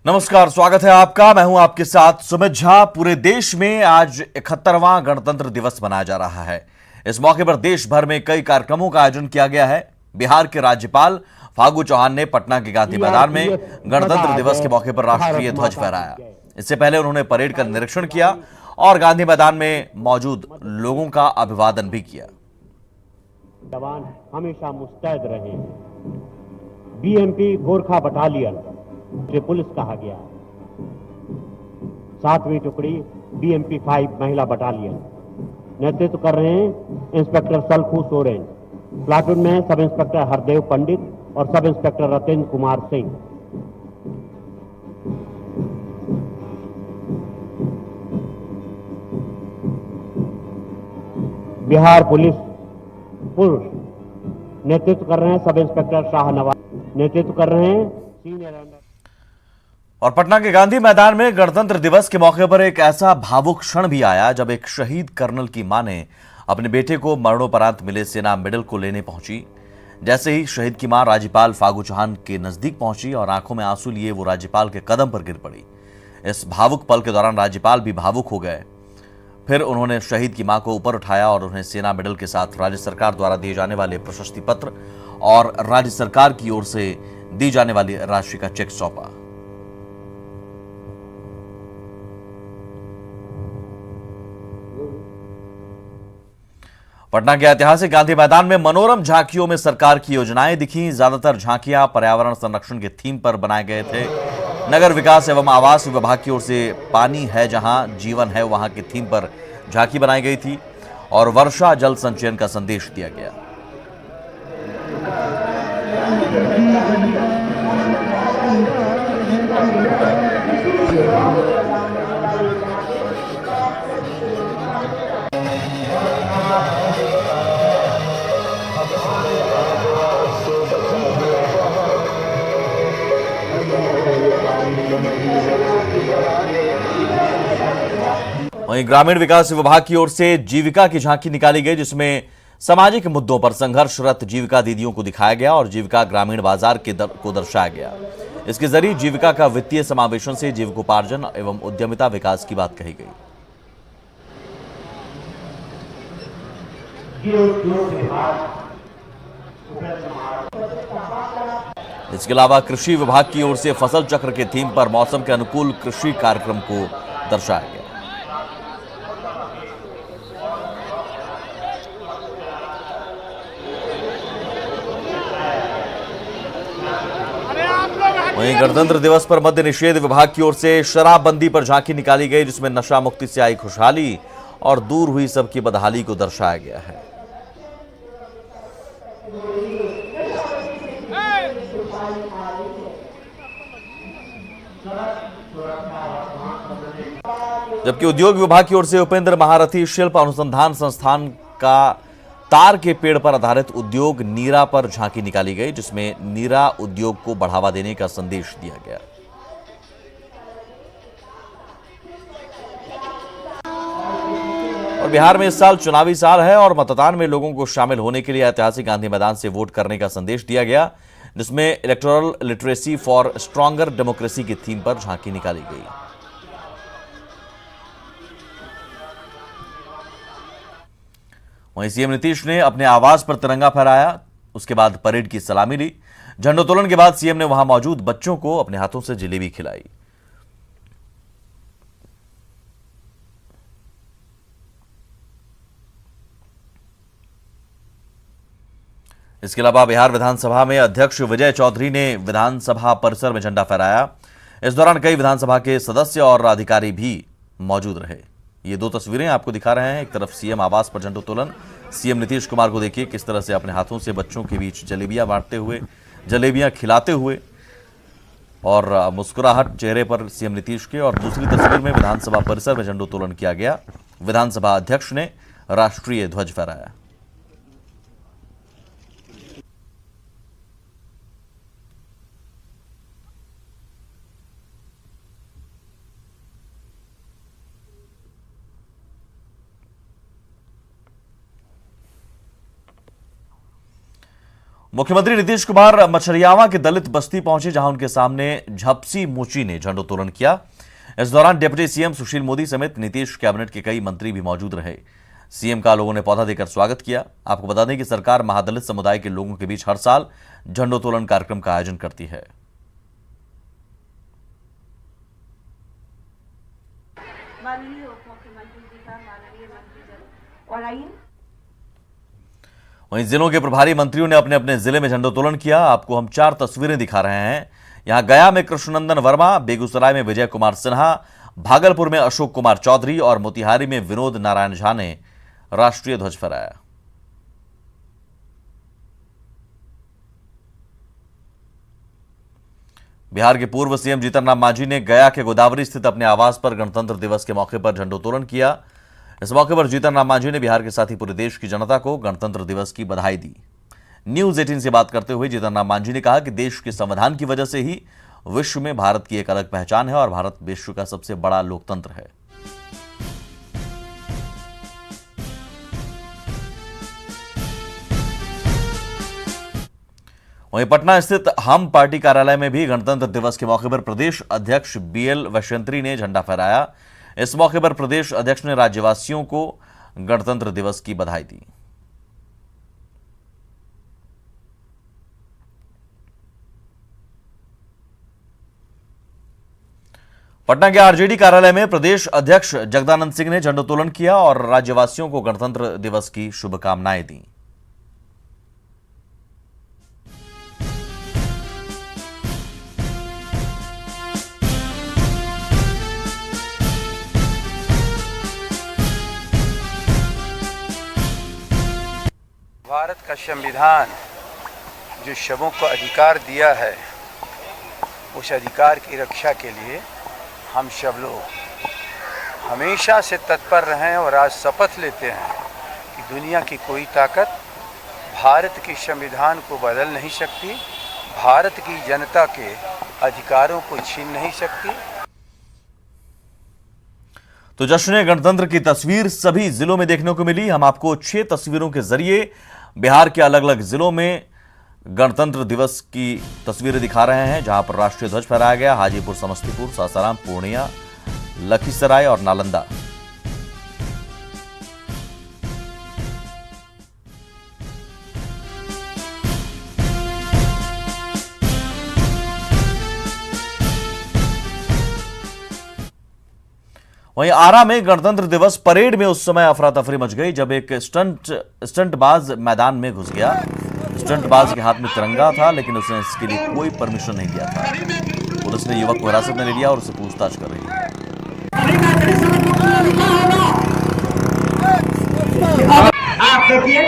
नमस्कार, स्वागत है आपका। मैं हूं आपके साथ सुमित झा। पूरे देश में आज 71वां गणतंत्र दिवस मनाया जा रहा है। इस मौके पर देश भर में कई कार्यक्रमों का आयोजन किया गया है। बिहार के राज्यपाल फागू चौहान ने पटना के गांधी मैदान में गणतंत्र दिवस के मौके पर राष्ट्रीय ध्वज फहराया। इससे पहले उन्होंने परेड का निरीक्षण किया और गांधी मैदान में मौजूद लोगों का अभिवादन भी किया। जवान हमेशा मुस्तैद रहे। बीएमपी गोरखा बटालियन से पुलिस कहा गया। 7वीं टुकड़ी बीएमपी 5 महिला बटालियन नेतृत्व कर रहे हैं इंस्पेक्टर सलखू सोरेन। प्लाटून में सब इंस्पेक्टर हरदेव पंडित और sub inspector Ratendra Kumar Singh. Bihar police पुरुष नेतृत्व कर रहे हैं सब इंस्पेक्टर शाहनवाज। नेतृत्व कर रहे हैं सीनियर। और पटना के गांधी मैदान में गणतंत्र दिवस के मौके पर एक ऐसा भावुक क्षण भी आया जब एक शहीद कर्नल की मां ने अपने बेटे को मरणोपरांत मिले सेना मेडल को लेने पहुंची। जैसे ही शहीद की मां राज्यपाल फागू चौहान के नजदीक पहुंची और आंखों में आंसू लिए वो राज्यपाल के कदम पर गिर पड़ी। इस भावुक पल के दौरान राज्यपाल भी भावुक हो गए। फिर उन्होंने शहीद की मां को ऊपर उठाया और उन्हें सेना मेडल के साथ राज्य सरकार द्वारा दिए जाने वाले प्रशस्ति पत्र और राज्य सरकार की ओर से दी जाने वाली राशि का चेक सौंपा। पटना के ऐतिहासिक गांधी मैदान में मनोरम झांकियों में सरकार की योजनाएं दिखी। ज्यादातर झांकियां पर्यावरण संरक्षण के थीम पर बनाए गए थे। नगर विकास एवं आवास विभाग की ओर से पानी है जहां जीवन है वहां की थीम पर झांकी बनाई गई थी और वर्षा जल संचयन का संदेश दिया गया। वहीं ग्रामीण विकास विभाग की ओर से जीविका की झांकी निकाली गई जिसमें सामाजिक मुद्दों पर संघर्षरत जीविका दीदियों को दिखाया गया और जीविका ग्रामीण बाजार को दर्शाया गया। इसके जरिए जीविका का वित्तीय समावेशन से जीविकोपार्जन एवं उद्यमिता विकास की बात कही गई। इसके अलावा कृषि विभाग की ओर से फसल चक्र के थीम पर मौसम के अनुकूल कृषि कार्यक्रम को दर्शाया गया। वहीं गणतंत्र दिवस पर मद्य निषेध विभाग की ओर से शराबबंदी पर झांकी निकाली गई जिसमें नशा मुक्ति से आई खुशहाली और दूर हुई सबकी बदहाली को दर्शाया गया है। जबकि उद्योग विभाग की ओर से उपेंद्र महारथी शिल्प अनुसंधान संस्थान का तार के पेड़ पर आधारित उद्योग नीरा पर झांकी निकाली गई जिसमें नीरा उद्योग को बढ़ावा देने का संदेश दिया गया। और बिहार में इस साल चुनावी साल है और मतदान में लोगों को शामिल होने के लिए ऐतिहासिक गांधी मैदान से वोट करने का संदेश दिया गया जिसमें electoral literacy for stronger democracy की थीम पर झांकी निकाली गई। वहीं सीएम नीतीश ने अपने आवास पर तिरंगा फहराया। उसके बाद परेड की सलामी ली। झंडोत्तोलन के बाद सीएम ने वहां मौजूद बच्चों को अपने हाथों से जलेबी खिलाई। इसके अलावा बिहार विधानसभा में अध्यक्ष विजय चौधरी ने विधानसभा परिसर में झंडा फहराया। इस दौरान कई विधानसभा के सदस्य और अधिकारी भी मौजूद रहे। ये दो तस्वीरें आपको दिखा रहे हैं। एक तरफ सीएम आवास पर झंडोत्तोलन, सीएम नीतीश कुमार को देखिए किस तरह से अपने हाथों से बच्चों के बीच जलेबियां बांटते हुए, जलेबियां खिलाते हुए और मुस्कुराहट चेहरे पर सीएम नीतीश के। और दूसरी तस्वीर में विधानसभा परिसर में झंडोत्तोलन किया गया। विधानसभा अध्यक्ष ने राष्ट्रीय ध्वज फहराया। मुख्यमंत्री नीतीश कुमार मछरियावा की दलित बस्ती पहुंचे, जहां उनके सामने झपसी मुची ने झंडोत्तोलन किया। इस दौरान डिप्टी सीएम सुशील मोदी समेत नीतीश कैबिनेट के कई मंत्री भी मौजूद रहे। सीएम का लोगों ने पौधा देकर स्वागत किया। आपको बता दें कि सरकार महादलित समुदाय के लोगों के बीच हर साल झंडोत्तोलन कार्यक्रम का आयोजन करती है। माननीय उप मुख्यमंत्री जी का, माननीय मंत्रीजन और आइए। वहीं जिलों के प्रभारी मंत्रियों ने अपने अपने जिले में झंडोत्तोलन किया। आपको हम 4 तस्वीरें दिखा रहे हैं। यहां गया में कृष्णनंदन वर्मा, बेगूसराय में विजय कुमार सिन्हा, भागलपुर में अशोक कुमार चौधरी और मोतिहारी में विनोद नारायण झा ने राष्ट्रीय ध्वज फहराया। बिहार के पूर्व सीएम जीतन राम मांझी ने गया के गोदावरी स्थित अपने आवास पर गणतंत्र दिवस के मौके पर झंडोत्तोलन किया। इस मौके पर जीतन राम मांझी ने बिहार के साथ ही पूरे देश की जनता को गणतंत्र दिवस की बधाई दी। न्यूज 18 से बात करते हुए जीतन राम मांझी ने कहा कि देश के संविधान की वजह से ही विश्व में भारत की एक अलग पहचान है और भारत विश्व का सबसे बड़ा लोकतंत्र है। वहीं पटना स्थित हम पार्टी कार्यालय में भी गणतंत्र दिवस के मौके पर प्रदेश अध्यक्ष बीएल वैश्यंत्री ने झंडा फहराया। इस मौके पर प्रदेश अध्यक्ष ने राज्यवासियों को गणतंत्र दिवस की बधाई दी। पटना के आरजेडी कार्यालय में प्रदेश अध्यक्ष जगदानंद सिंह ने झंडोत्तोलन किया और राज्यवासियों को गणतंत्र दिवस की शुभकामनाएं दी। भारत का संविधान जो सबों को अधिकार दिया है, उस अधिकार की रक्षा के लिए हम सब लोग हमेशा से तत्पर रहें और आज शपथ लेते हैं कि दुनिया की कोई ताकत भारत के संविधान को बदल नहीं सकती, भारत की जनता के अधिकारों को छीन नहीं सकती। तो जश्न गणतंत्र की तस्वीर सभी जिलों में देखने को मिली। हम आपको 6 तस्वीरों के जरिए बिहार के अलग अलग जिलों में गणतंत्र दिवस की तस्वीरें दिखा रहे हैं, जहां पर राष्ट्रीय ध्वज फहराया गया। हाजीपुर, समस्तीपुर, सासाराम, पूर्णिया, लखीसराय और नालंदा। वहीं आरा में गणतंत्र दिवस परेड में उस समय अफरा तफरी मच गई जब एक स्टंटबाज मैदान में घुस गया। स्टंटबाज के हाथ में तिरंगा था, लेकिन उसने इसके लिए कोई परमिशन नहीं दिया था। पुलिस ने युवक को हिरासत में ले लिया और उससे पूछताछ कर रही है। आप देखिए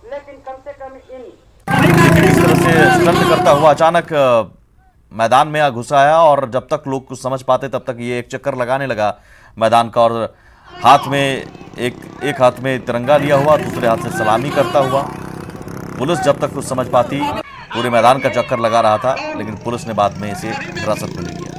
लेकिन कम से कम इस तरह से स्टंट करता हुआ अचानक मैदान में घुस आया और जब तक लोग कुछ समझ पाते तब तक ये एक चक्कर लगाने लगा मैदान का, और हाथ में एक हाथ में तिरंगा लिया हुआ, दूसरे हाथ से सलामी करता हुआ। पुलिस जब तक कुछ समझ पाती पूरे मैदान का चक्कर लगा रहा था, लेकिन पुलिस ने बाद में इसे हिरासत में ले लिया।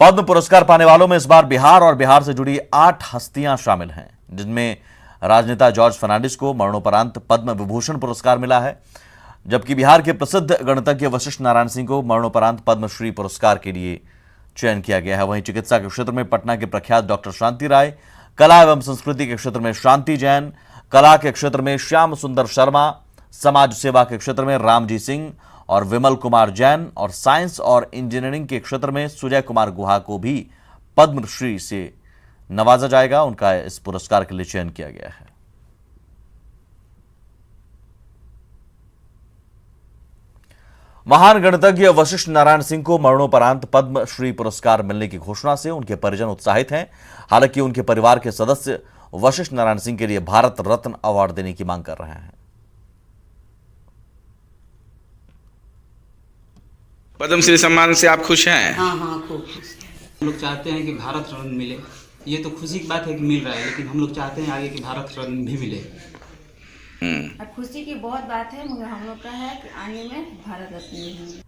पद्म पुरस्कार पाने वालों में इस बार बिहार और बिहार से जुड़ी 8 हस्तियां शामिल हैं, जिनमें राजनेता जॉर्ज फर्नांडिस को मरणोपरांत पद्म विभूषण पुरस्कार मिला है, जबकि बिहार के प्रसिद्ध गणितज्ञ वशिष्ठ नारायण सिंह को मरणोपरांत पद्मश्री पुरस्कार के लिए चयन किया गया है। वहीं चिकित्सा के क्षेत्र में पटना के प्रख्यात डॉक्टर शांति राय, कला एवं संस्कृति के क्षेत्र में शांति जैन, कला के क्षेत्र में श्याम सुंदर शर्मा, समाज सेवा के क्षेत्र में रामजी सिंह और विमल कुमार जैन, और साइंस और इंजीनियरिंग के क्षेत्र में सुजय कुमार गुहा को भी पद्मश्री से नवाजा जाएगा। उनका इस पुरस्कार के लिए चयन किया गया है। महान गणितज्ञ वशिष्ठ नारायण सिंह को मरणोपरांत पद्मश्री पुरस्कार मिलने की घोषणा से उनके परिजन उत्साहित हैं। हालांकि उनके परिवार के सदस्य वशिष्ठ नारायण सिंह के लिए भारत रत्न अवार्ड देने की मांग कर रहे हैं। पद्मश्री सम्मान से आप खुश हैं? हाँ खूब खुश हैं। हम लोग चाहते हैं कि भारत रत्न मिले। ये तो खुशी की बात है कि मिल रहा है, लेकिन हम लोग चाहते हैं आगे कि भारत रत्न भी मिले। खुशी की बहुत बात है, मगर हम लोग का है कि आने में भारत रत्न मिले।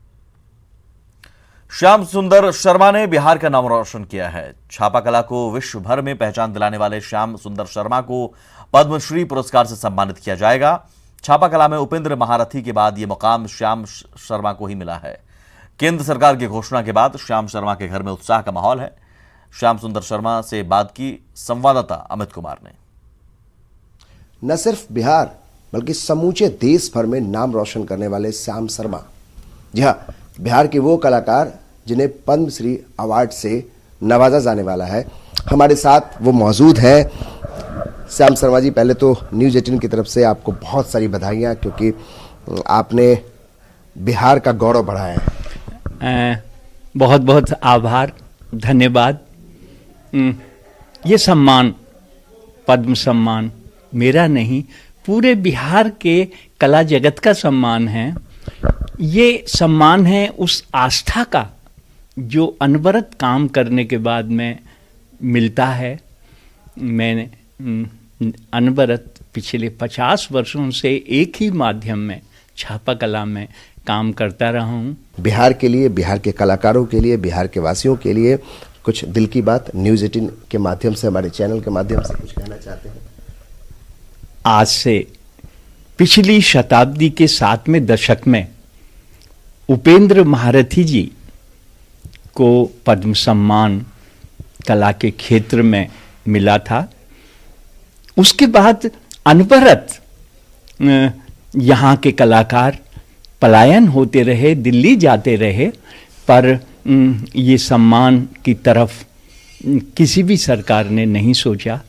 श्याम सुंदर शर्मा ने बिहार का नाम रोशन किया है। छापा कला को विश्व भर में पहचान दिलाने वाले श्याम सुंदर शर्मा को पद्मश्री पुरस्कार से सम्मानित किया जाएगा। छापा कला में उपेंद्र महारथी के बाद यह मुकाम श्याम शर्मा को ही मिला है। केंद्र सरकार की घोषणा के बाद श्याम शर्मा के घर में उत्साह का माहौल है। श्याम सुंदर शर्मा से बात की संवाददाता अमित कुमार ने। न सिर्फ बिहार बल्कि समूचे देश भर में नाम रोशन करने वाले श्याम शर्मा, जी हाँ, बिहार के वो कलाकार जिन्हें पद्मश्री अवार्ड से नवाजा जाने वाला है, हमारे साथ वो मौजूद हैं। श्याम शर्मा जी, पहले तो न्यूज़ 18 की तरफ से आपको बहुत सारी बधाइयाँ, क्योंकि आपने बिहार का गौरव बढ़ाया है। बहुत बहुत आभार, धन्यवाद। ये सम्मान, पद्म सम्मान मेरा नहीं, पूरे बिहार के कला जगत का सम्मान है। ये सम्मान है उस आस्था का जो अनवरत काम करने के बाद में मिलता है। मैंने अनवरत पिछले 50 वर्षों से एक ही माध्यम में, छापा कला में काम करता रहा हूँ। बिहार के लिए, बिहार के कलाकारों के लिए, बिहार के वासियों के लिए कुछ दिल की बात न्यूज़ 18 के माध्यम से, हमारे चैनल के माध्यम से कुछ कहना चाहते हैं? आज से पिछली शताब्दी के 7वें दशक में उपेंद्र महारथी जी को पद्म सम्मान कला के क्षेत्र में मिला था। उसके बाद अनवरत यहाँ के कलाकार पलायन होते रहे, दिल्ली जाते रहे, पर ये सम्मान की तरफ किसी भी सरकार ने नहीं सोचा।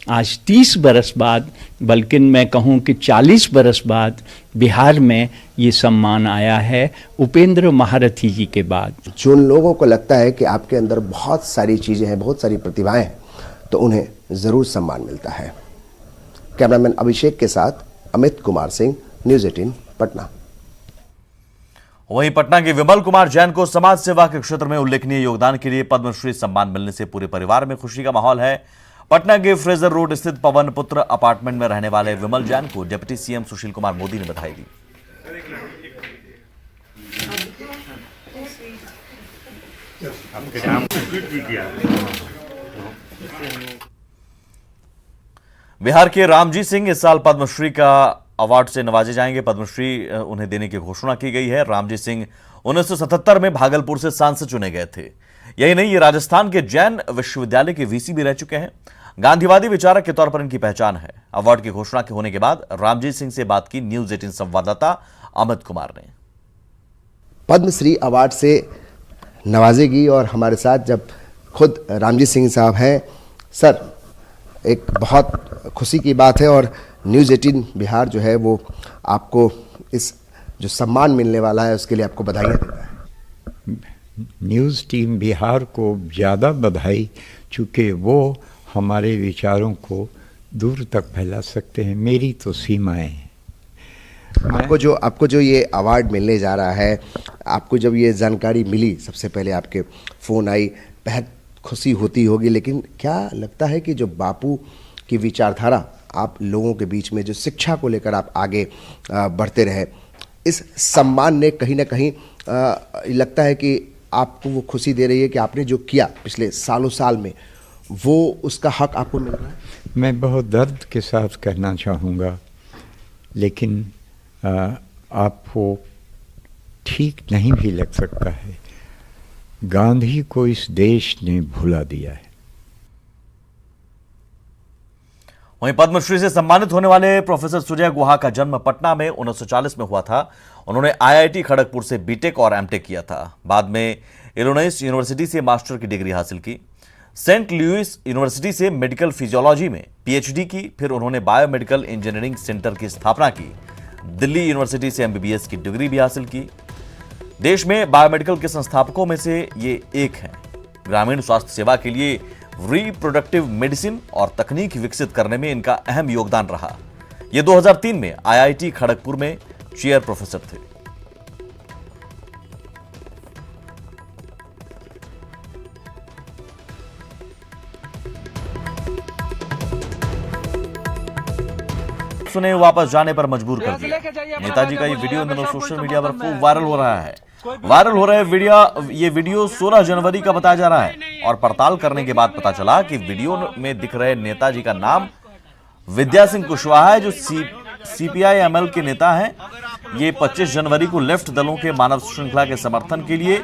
आज 30 बरस बाद, बल्कि मैं कहूँ कि 40 बरस बाद बिहार में ये सम्मान आया है उपेंद्र महारथी जी के बाद। जो लोगों को लगता है कि आपके अंदर बहुत सारी चीज़ें हैं, बहुत सारी प्रतिभाएं हैं, तो उन्हें ज़रूर सम्मान मिलता है। कैमरामैन अभिषेक के साथ अमित कुमार सिंह, न्यूज़ 18 पटना। वहीं पटना के विमल कुमार जैन को समाज सेवा के क्षेत्र में उल्लेखनीय योगदान के लिए पद्मश्री सम्मान मिलने से पूरे परिवार में खुशी का माहौल है। पटना के फ्रेजर रोड स्थित पवन पुत्र अपार्टमेंट में रहने वाले विमल जैन को डिप्टी सीएम सुशील कुमार मोदी ने बधाई दी। बिहार के रामजी सिंह इस साल पद्मश्री का अवार्ड से नवाजे जाएंगे। पद्मश्री उन्हें देने की घोषणा की गई है। रामजी सिंह 1977 में भागलपुर से सांसद चुने गए थे। यही नहीं, ये राजस्थान के जैन विश्वविद्यालय के वीसी भी रह चुके हैं। गांधीवादी विचारक के तौर पर इनकी पहचान है। अवार्ड की घोषणा के होने के बाद रामजी सिंह से बात की न्यूज़ 18 संवाददाता अमित कुमार ने। पद्मश्री अवार्ड से नवाजेगी और हमारे साथ जब खुद रामजी सिंह साहब हैं, सर, एक बहुत खुशी की बात है और न्यूज़ 18 बिहार जो है वो आपको इस जो सम्मान मिलने वाला है उसके लिए आपको बधाइयाँ देता है। न्यूज़ टीम बिहार को ज़्यादा बधाई, चूँकि वो हमारे विचारों को दूर तक फैला सकते हैं। मेरी तो सीमाएं हैं। आपको जो ये अवार्ड मिलने जा रहा है, आपको जब ये जानकारी मिली, सबसे पहले आपके फ़ोन आई, बेहद खुशी होती होगी, लेकिन क्या लगता है कि जो बापू की विचारधारा आप लोगों के बीच में, जो शिक्षा को लेकर आप आगे बढ़ते रहे, इस सम्मान ने कहीं ना कहीं लगता है कि आपको वो खुशी दे रही है कि आपने जो किया पिछले सालों साल में, वो उसका हक आपको मिल रहा है? मैं बहुत दर्द के साथ कहना चाहूँगा, लेकिन आपको ठीक नहीं भी लग सकता है, गांधी को इस देश ने भुला दिया है। वहीं पद्मश्री से सम्मानित होने वाले प्रोफेसर सुजय गुहा का जन्म पटना में 1940 में हुआ था। उन्होंने आईआईटी खड़गपुर से बीटेक और एमटेक किया था। बाद में इलिनॉइस यूनिवर्सिटी से मास्टर की डिग्री हासिल की। सेंट लुइस यूनिवर्सिटी से मेडिकल फिजियोलॉजी में पीएचडी की। फिर उन्होंने बायोमेडिकल इंजीनियरिंग सेंटर की स्थापना की। दिल्ली यूनिवर्सिटी से एमबीबीएस की डिग्री भी हासिल की। देश में बायोमेडिकल के संस्थापकों में से ये एक हैं। ग्रामीण स्वास्थ्य सेवा के लिए रिप्रोडक्टिव मेडिसिन और तकनीक विकसित करने में इनका अहम योगदान रहा। ये 2003 में आईआईटी खड़गपुर में चेयर प्रोफेसर थे। सुने वापस जाने पर मजबूर कर दिया। नेताजी का ये वीडियो इन दिनों सोशल मीडिया पर खूब वायरल हो रहा है। वायरल हो रहे ये वीडियो 16 जनवरी का बताया जा रहा है और पड़ताल करने के बाद पता चला कि वीडियो में दिख रहे नेताजी का नाम विद्या सिंह कुशवाहा है, जो CPI-ML के नेता हैं। ये 25 जनवरी को लेफ्ट दलों के मानव श्रृंखला के समर्थन के लिए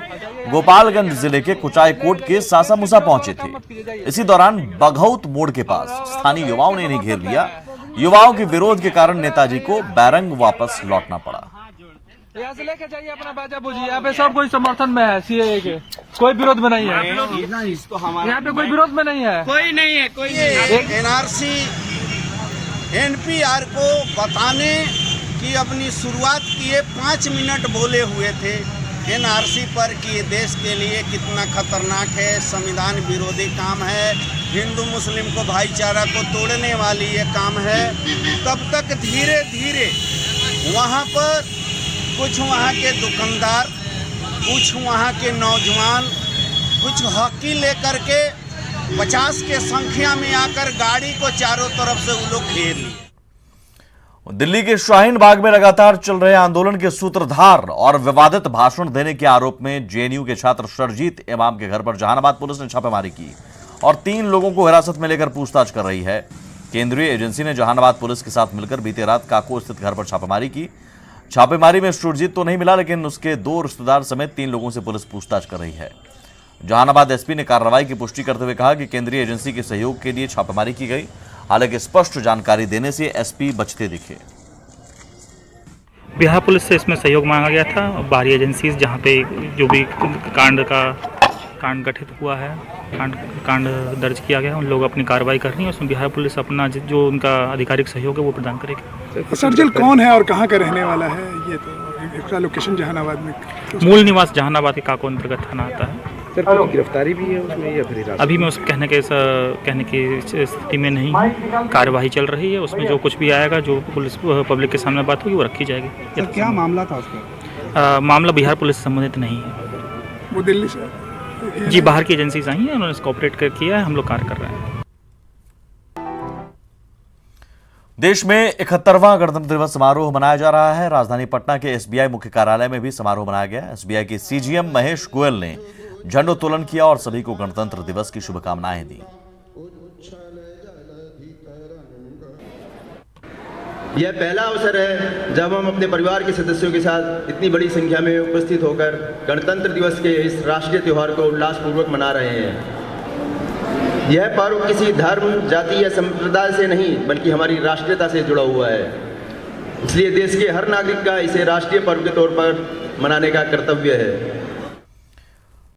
गोपालगंज जिले के कुचायकोट के सासामुसा पहुंचे थे। इसी दौरान बघौत मोड़ के पास स्थानीय युवाओं ने इन्हें घेर लिया। युवाओं के विरोध के कारण नेताजी को बैरंग वापस लौटना पड़ा। यहाँ से लेके जाइए अपना बाजा बूजी, यहाँ पे सब कोई समर्थन में है CAA के, कोई विरोध में नहीं है। यहाँ पे कोई विरोध में नहीं है, कोई नहीं है, कोई नहीं है। NRC NPR को बताने की अपनी शुरुआत किए 5 मिनट बोले हुए थे NRC पर कि ये देश के लिए कितना खतरनाक है, संविधान विरोधी काम है, हिंदू मुस्लिम को भाईचारा को तोड़ने वाली ये काम है। तब तक धीरे धीरे वहाँ पर कुछ वहाँ के दुकानदार, कुछ वहाँ के नौजवान, कुछ हॉकी लेकर के 50 के संख्या में आकर गाड़ी को चारों तरफ से वो लोग घेर लिए। दिल्ली के शाहीन बाग में लगातार चल रहे आंदोलन के सूत्रधार और विवादित भाषण देने के आरोप में JNU के छात्र शरजीत इमाम के घर पर जहानाबाद पुलिस ने छापेमारी की और 3 लोगों को हिरासत में लेकर पूछताछ कर रही है। केंद्रीय एजेंसी ने जहानाबाद पुलिस के साथ मिलकर बीते रात काको स्थित घर पर छापेमारी की। छापेमारी में सुरजीत तो नहीं मिला, लेकिन उसके 2 रिश्तेदार समेत 3 लोगों से पुलिस पूछताछ कर रही है। जहानाबाद SP ने कार्रवाई की पुष्टि करते हुए कहा कि केंद्रीय एजेंसी के सहयोग के लिए छापेमारी की गई। हालांकि स्पष्ट जानकारी देने से SP बचते दिखे। बिहार पुलिस से इसमें सहयोग मांगा गया था। बाहरी एजेंसीज जहां पे जो भी कांड गठित हुआ है, कांड दर्ज किया गया है, उन लोग अपनी कार्रवाई कर रही है। उसमें बिहार पुलिस अपना जो उनका आधिकारिक सहयोग है वो प्रदान करेगी। सरजिल कौन है और कहाँ का रहने वाला है? ये तो इसका लोकेशन जहानाबाद में, मूल निवास जहानाबाद के काको अंतर्गत थाना आता है। सर कोई गिरफ्तारी भी है उसमें या फिर अभी मैं उस कहने की स्थिति में नहीं, कार्यवाही चल रही है। उसमें जो कुछ भी आएगा, जो पुलिस पब्लिक के सामने बात होगी वो रखी जाएगी। सर क्या मामला था उसका? मामला बिहार पुलिस से संबंधित नहीं है, वो दिल्ली से जी बाहर की एजेंसीज आई हैं, उन्होंने कोऑपरेट किया है, हम लोग कार्य कर रहे हैं। देश में 71वां गणतंत्र दिवस समारोह मनाया जा रहा है। राजधानी पटना के SBI मुख्य कार्यालय में भी समारोह मनाया गया। SBI के CGM महेश गोयल ने झंडोत्तोलन किया और सभी को गणतंत्र दिवस की शुभकामनाएं दी। यह पहला अवसर है जब हम अपने परिवार के सदस्यों के साथ इतनी बड़ी संख्या में उपस्थित होकर गणतंत्र दिवस के इस राष्ट्रीय त्यौहार को उल्लासपूर्वक मना रहे हैं। यह पर्व किसी धर्म, जाति या संप्रदाय से नहीं बल्कि हमारी राष्ट्रीयता से जुड़ा हुआ है। इसलिए देश के हर नागरिक का इसे राष्ट्रीय पर्व के तौर पर मनाने का कर्तव्य है।